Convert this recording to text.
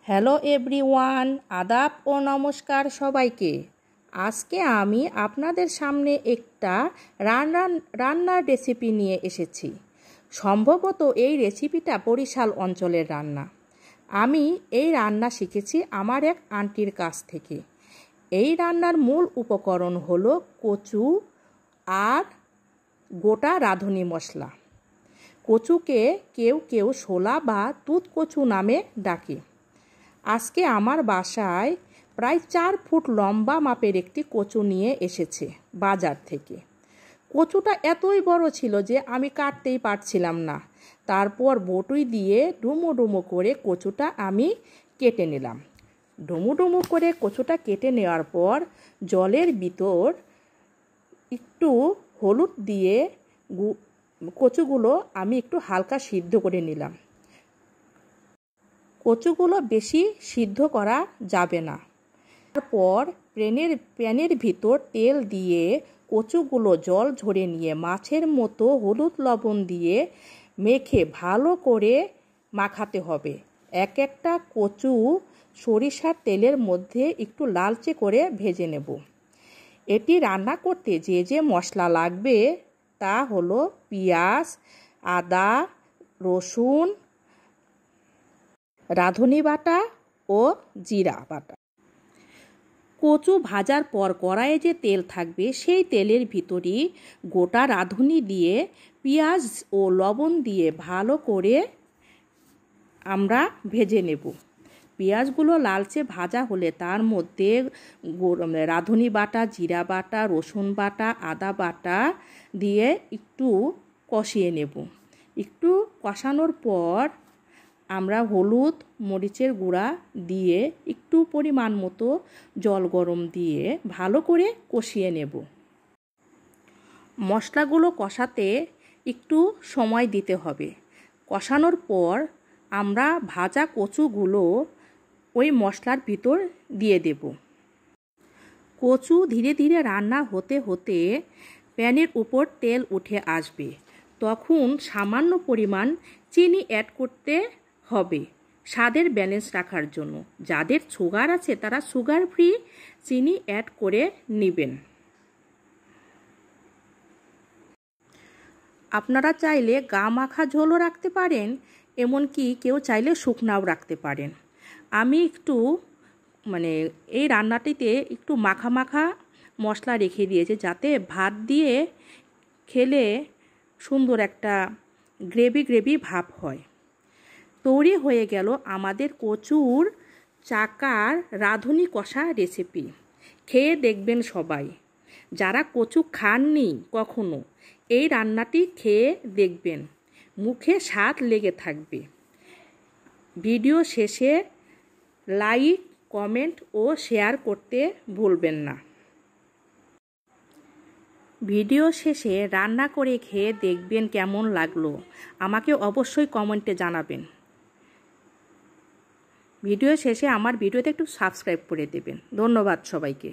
Hello everyone, আদাব ও নমস্কার সবাইকে। আজকে আমি আপনাদের সামনে একটা রান্নার রেসিপি নিয়ে এসেছি। সম্ভবত এই রেসিপিটা বরিশাল অঞ্চলের রান্না। আমি এই রান্না শিখেছি আমার এক আন্টির কাছ থেকে। এই রান্নার মূল উপকরণ হলো কচু আর গোটা রাঁধুনি মশলা। কচুকে কেউ কেউ শোলা বা তুত কচু নামে ডাকে। আজকে আমার বাসায় প্রায় 4 ফুট লম্বা মাপের একটি কচু নিয়ে এসেছে বাজার থেকে। কচুটা এতই বড় ছিল যে আমি কাটতেই পারছিলাম না। তারপর বটুই দিয়ে ডুমো ডুমো করে কচুটা আমি কেটে নিলাম। ডুমো ডুমো করে কচুটা কেটে নেওয়ার পর জলের ভিতর একটু হলুদ দিয়ে কচুগুলো আমি একটু হালকা সিদ্ধ করে নিলাম। কচুগুলো বেশি সিদ্ধ করা যাবে না। তারপর প্যানের ভিতর তেল দিয়ে কচুগুলো জল ঝরে নিয়ে মাছের মতো হলুদ লবণ দিয়ে মেখে ভালো করে মাখাতে হবে। এক একটা কচু সরিষার তেলের মধ্যে একটু লালচে করে ভেজে নেব। এটি রান্না করতে যে যে মশলা লাগবে তা হলো পেঁয়াজ, আদা, রসুন, রাঁধুনি বাটা ও জিরা বাটা। কচু ভাজার পর কড়াইয়ে যে তেল থাকবে সেই তেলের ভিতরই গোটা রাঁধুনি দিয়ে পেঁয়াজ ও লবণ দিয়ে ভালো করে আমরা ভেজে নেব। পেঁয়াজগুলো লালচে ভাজা হলে তার মধ্যে রাঁধুনি বাটা, জিরা বাটা, রসুন বাটা, আদা বাটা দিয়ে একটু কষিয়ে নেব। একটু কষানোর পর আমরা হলুদ, মরিচের গুঁড়া দিয়ে একটু পরিমাণ মতো জল গরম দিয়ে ভালো করে কষিয়ে নেব। মশলাগুলো কষাতে একটু সময় দিতে হবে। কষানোর পর আমরা ভাজা কচুগুলো ওই মশলার ভিতর দিয়ে দেব। কচু ধীরে ধীরে রান্না হতে হতে প্যানের উপর তেল উঠে আসবে। তখন সামান্য পরিমাণ চিনি অ্যাড করতে হবে স্বাদের ব্যালেন্স রাখার জন্য। যাদের সুগার আছে তারা সুগার ফ্রি চিনি অ্যাড করে নেবেন। আপনারা চাইলে গা মাখা ঝোলও রাখতে পারেন, এমনকি কেউ চাইলে শুকনাও রাখতে পারেন। আমি একটু এই রান্নাটিতে একটু মাখা মাখা মশলা রেখে দিয়েছি যাতে ভাত দিয়ে খেলে সুন্দর একটা গ্রেভি ভাব হয়। তৈরি হয়ে গেল আমাদের কচুর চাকার রাঁধুনি কষা রেসিপি। খেয়ে দেখবেন সবাই। যারা কচু খাননি কখনো, এই রান্নাটি খেয়ে দেখবেন, মুখে স্বাদ লেগে থাকবে। ভিডিও শেষে লাইক, কমেন্ট ও শেয়ার করতে ভুলবেন না। ভিডিও শেষে রান্না করে খেয়ে দেখবেন কেমন লাগলো, আমাকে অবশ্যই কমেন্টে জানাবেন। ভিডিও শেষে আমার ভিডিওতে একটু সাবস্ক্রাইব করে দেবেন। ধন্যবাদ সবাইকে।